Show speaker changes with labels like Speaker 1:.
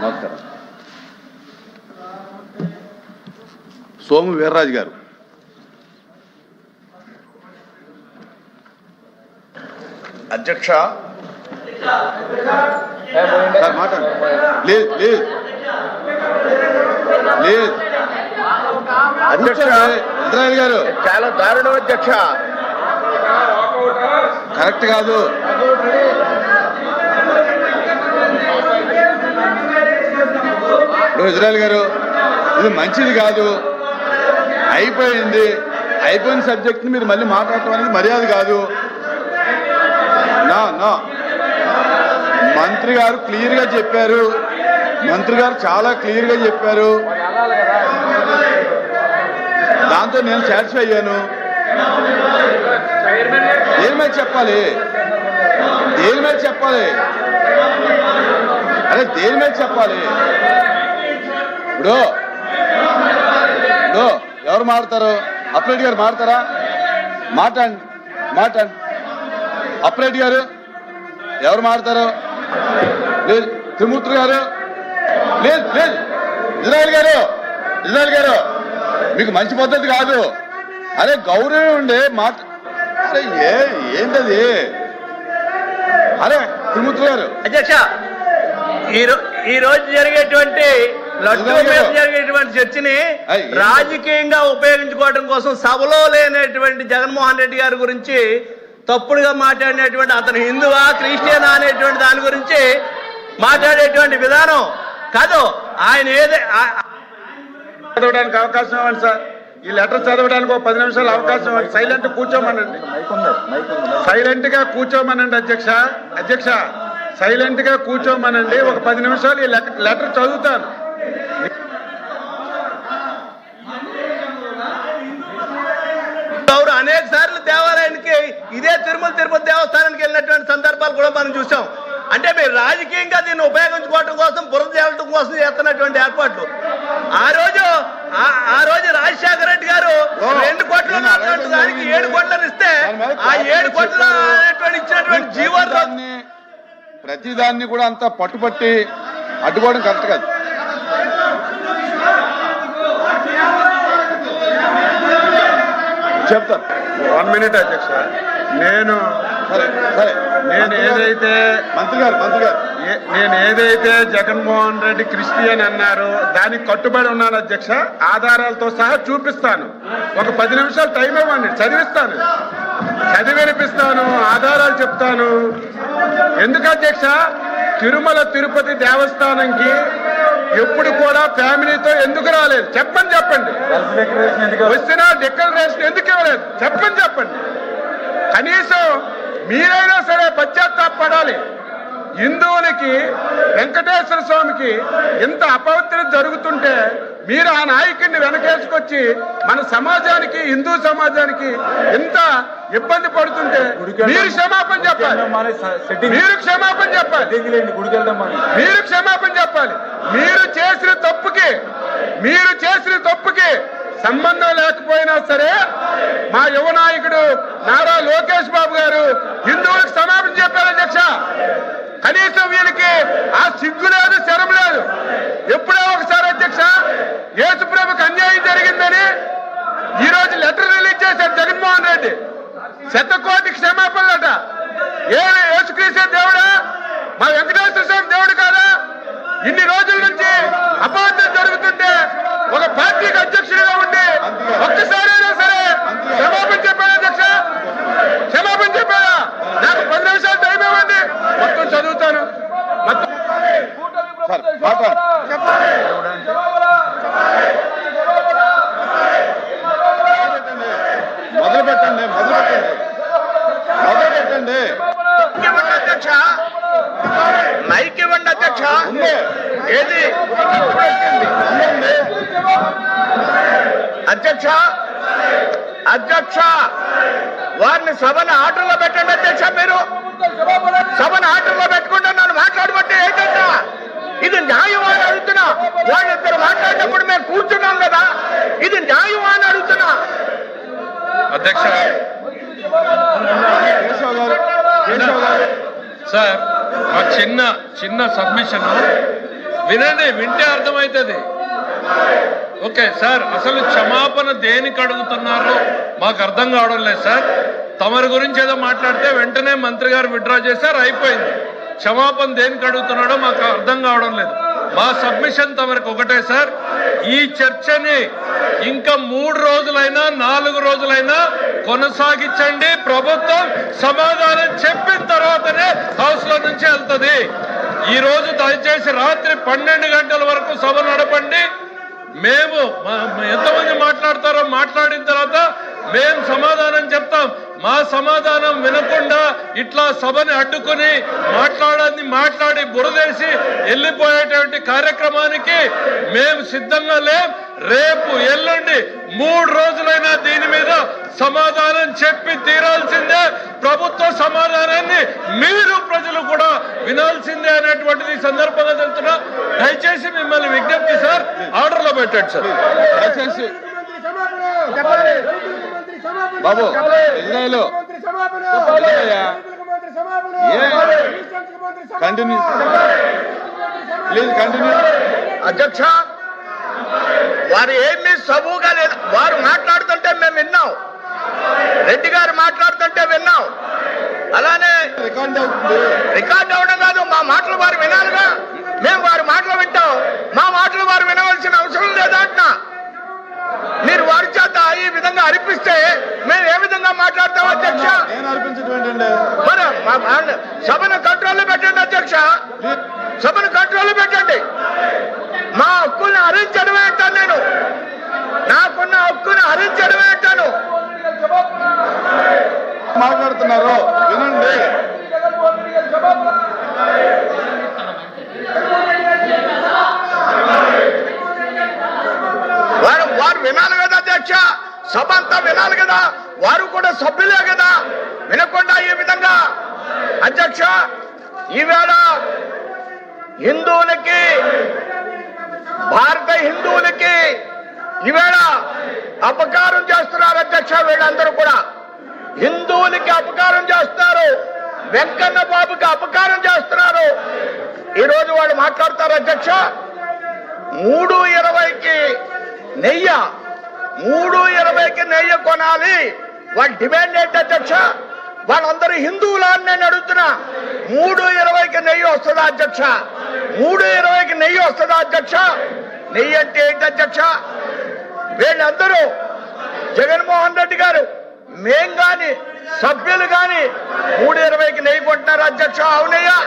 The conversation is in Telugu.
Speaker 1: నమస్కారం. సోము వీర్రాజు గారు.
Speaker 2: అధ్యక్ష
Speaker 1: సార్ మాట్లాడండి. లేదు లేదు లేదు
Speaker 2: అధ్యక్ష
Speaker 1: ఇజ్రాయల్ గారు
Speaker 2: చాలా దారుణం అధ్యక్ష.
Speaker 1: కరెక్ట్ కాదు. ఇజ్రాయల్ గారు ఇది మంచిది కాదు. అయిపోయింది. అయిపోయిన సబ్జెక్ట్ని మీరు మళ్ళీ మాట్లాడటం అనేది మర్యాద కాదు. నా నా మంత్రి గారు క్లియర్గా చెప్పారు. మంత్రి గారు చాలా క్లియర్గా చెప్పారు. దాంతో నేను సాటిస్ఫై అయ్యాను. దేని మీద చెప్పాలి? దేని మీద చెప్పాలి? అరే దేని మీద చెప్పాలి? ఇప్పుడు ఎవరు మాట్లాడతారు? అప్రెడ్డి గారు మాట్లాడతారా? మాట్లాడండి మాట్లాడండి. అప్రెడ్డి గారు ఎవరు మాట్లాడతారు? లేదు. త్రిమూర్తి గారు లేదు లేదు. ఇజ్రాయల్ గారు మీకు మంచి పద్ధతి కాదు. అరే గౌరవం ఉండే మాట. అరే ఏంటది? అరే త్రిమూర్తి గారు.
Speaker 3: అధ్యక్ష ఈ రోజు జరిగేటువంటి చర్చని రాజకీయంగా ఉపయోగించుకోవడం కోసం సభలో లేనటువంటి జగన్మోహన్ రెడ్డి గారి గురించి తప్పుడుగా మాట్లాడినటువంటి అతను హిందువా క్రిస్టియనా అనేటువంటి దాని గురించి మాట్లాడేటువంటి విధానం కాదు. ఆయన
Speaker 4: చదవడానికి అవకాశం ఇవ్వండి సార్. ఈ లెటర్ చదవడానికి ఒక 10 నిమిషాలు అవకాశం ఇవ్వండి. సైలెంట్ కూర్చోమనండి. సైలెంట్ గా కూర్చోమనండి అధ్యక్ష సైలెంట్ గా కూర్చోమనండి. ఒక 10 నిమిషాలు ఈ లెటర్ చదువుతాను.
Speaker 3: అనేక సార్లు దేవాలయానికి ఇదే తిరుపతి దేవస్థానానికి వెళ్ళినటువంటి సందర్భాలు కూడా మనం చూసాం. అంటే మీరు రాజకీయంగా దీన్ని ఉపయోగించుకోవడం కోసం బురద తేవటం కోసం చేస్తున్నటువంటి ఏర్పాట్లు. ఆ రోజు రాజశేఖర రెడ్డి గారు 2 కోట్లు ఉన్నటువంటి దానికి 7 కోట్లను ఇస్తే ఆ 7 కోట్ల ఇచ్చినటువంటి జీవోన్ని
Speaker 1: ప్రతిదాన్ని కూడా అంత పట్టుబట్టి అడ్డుకోవడం కరెక్ట్ కాదు. చెప్తాను.
Speaker 4: 1 మినిట్ అధ్యక్ష. నేను ఏదైతే జగన్మోహన్ రెడ్డి క్రిస్టియన్ అన్నారో దానికి కట్టుబడి ఉన్నాను అధ్యక్ష. ఆధారాలతో సహా చూపిస్తాను. ఒక 10 నిమిషాలు టైం ఇవ్వండి. చదివిస్తాను, చదివి వినిపిస్తాను, ఆధారాలు చెప్తాను. ఎందుకు అధ్యక్ష? తిరుమల తిరుపతి దేవస్థానంకి ఎప్పుడు కూడా ఫ్యామిలీతో ఎందుకు రాలేదు? చెప్పండి. వచ్చినా డిక్లరేషన్ ఎందుకు ఇవ్వలేదు? చెప్పండి. కనీసం మీరైనా సరే పశ్చాత్తాపడాలి. హిందువులకి వెంకటేశ్వర స్వామికి ఇంత అపవిత్రత జరుగుతుంటే మీరు ఆ నాయకుడిని వెనకేసుకొచ్చి మన సమాజానికి, హిందూ సమాజానికి ఎంత ఇబ్బంది పడుతుంటే మీరు క్షమాపణ చెప్పాలి. మీరు క్షమాపణ చెప్పాలి. మీరు చేసిన తప్పుకి సంబంధం లేకపోయినా సరే మా యువ నాయకుడు నారా లోకేష్ బాబు గారు హిందువులకు క్షమాపణ చెప్పారు అధ్యక్ష. కనీసం వీళ్ళకి ఆ సిగ్గు లేదు, శరం లేదు. ఎప్పుడో ఒకసారి అధ్యక్ష యేసుప్రభుకి అన్యాయం జరిగిందని ఈ రోజు లెటర్ రిలీజ్ చేశారు జగన్మోహన్ రెడ్డి. 100 కోటి క్షమాపణలట. యేసుక్రీస్తు దేవుడా? మా వెంకటేశ్వర స్వామి దేవుడు కాదా? ఇన్ని రోజుల నుంచి అపవిత్రం జరుగుతుంటే ఒక పార్టీకి అధ్యక్షుడిగా ఉండి ఒక్కసారైనా సరే క్షమాపణ చెప్పారా అధ్యక్ష? క్షమాపణ చెప్పారా? నాకు 10 నిమిషాలు టైం ఇవ్వండి. మొత్తం చదువుతాను.
Speaker 1: మొదలు పెట్టండి.
Speaker 3: అధ్యక్ష మైక్ ఇవ్వండి అధ్యక్ష. ఏది అధ్యక్ష వారిని సభను ఆర్డర్లో పెట్టండి అధ్యక్ష. మీరు సభను ఆర్డర్లో పెట్టుకుంటే నన్ను మాట్లాడబట్టే ఏంటంట? ఇది న్యాయం అని అడుగుతున్నా. వాళ్ళిద్దరు మాట్లాడినప్పుడు మేము కూర్చున్నాం కదా. ఇది న్యాయం అని అడుగుతున్నా
Speaker 4: అధ్యక్ష.
Speaker 5: సార్ చిన్న సబ్మిషన్. వినండి, వింటే అర్థమవుతుంది. ఓకే సార్, అసలు క్షమాపణ దేనికి అడుగుతున్నారు మాకు అర్థం కావడం లేదు సార్. తమరి గురించి ఏదో మాట్లాడితే వెంటనే మంత్రి గారు విత్డ్రా చేశారు, అయిపోయింది. క్షమాపణ దేనికి అడుగుతున్నాడో మాకు అర్థం కావడం లేదు. మా సబ్మిషన్ తమరికి ఒకటే సార్, ఈ చర్చని ఇంకా 3 రోజులైనా 4 రోజులైనా కొనసాగించండి. ప్రభుత్వం సమాధానం చెప్పిన తర్వాతనే హౌస్ లో నుంచి వెళ్తుంది. ఈ రోజు దయచేసి రాత్రి 12 గంటల వరకు సభ నడపండి. మేము ఎంతమంది మాట్లాడతారో మాట్లాడిన తర్వాత మేము సమాధానం చెప్తాం. మా సమాధానం వినకుండా ఇట్లా సభని అడ్డుకుని మాట్లాడి బురదేసి వెళ్ళిపోయేటువంటి కార్యక్రమానికి మేము సిద్ధంగా లేం. రేపు ఎల్లుండి 3 రోజులైనా దీని మీద సమాధానం చెప్పి తీరాల్సిందే. ప్రభుత్వ సమాధానాన్ని మీరు ప్రజలు కూడా వినాల్సిందే అనేటువంటిది సందర్భంగా తెలుస్తున్నా. దయచేసి మిమ్మల్ని విజ్ఞప్తి సార్, ఆర్డర్లో పెట్టండి సార్.
Speaker 1: దయచేసి బాబు ఇజ్రాయలు కంటిన్యూ ప్లీజ్ కంటిన్యూ.
Speaker 3: అధ్యక్ష, వారు ఏమీ సబూగా లేదు. వారు మాట్లాడుతుంటే మేము విన్నాం, రెడ్డి గారు మాట్లాడుతుంటే విన్నాం. అలానే రికార్డ్ అవడం కాదు, మా మాటలు వారు వినాలిగా. మేము వారి మాటలు వింటాం, మా మాటలు వారు వినవలసిన అవసరం లేదా అంటున్నా. మీరు వారి చేత ఈ విధంగా అరిపిస్తే మేము ఏ విధంగా మాట్లాడతాం అధ్యక్ష? మరి సభను కంట్రోల్లో పెట్టండి అధ్యక్ష, సభను కంట్రోల్లో పెట్టండి. మా హక్కుల్ని హరించడమే అంటాను నేను, నాకున్న హక్కుని హరించడమే అంటాను.
Speaker 1: మాట్లాడుతున్నారు వినండి.
Speaker 3: వారు వినాలి కదా అధ్యక్ష, సభ అంతా వినాలి కదా, వారు కూడా సభ్యులే కదా. వినకుండా ఈ విధంగా అధ్యక్ష, ఈవేళ హిందువులకి, భారత హిందువులకి ఈవేళ అపకారం చేస్తున్నారు అధ్యక్ష. వీళ్ళందరూ కూడా హిందువులకి అపకారం చేస్తున్నారు, వెంకన్న బాబుకి అపకారం చేస్తున్నారు. ఈరోజు వాళ్ళు మాట్లాడతారు అధ్యక్ష, 3:20కి నెయ్యి కొనాలి. వాళ్ళ డిమాండ్ ఏంటి అధ్యక్ష? వాళ్ళందరూ హిందువులా అని నేను అడుగుతున్నా. 3:20కి నెయ్యి వస్తుందా అధ్యక్ష? 3:20కి నెయ్యి వస్తుందా అధ్యక్ష? నెయ్యి అంటే ఏంటి అధ్యక్ష? వీళ్ళందరూ జగన్మోహన్ రెడ్డి గారు, మేం గాని, సభ్యులు గాని 3:20కి నెయ్యి కొంటున్నారు అధ్యక్ష. అవునయ్యా?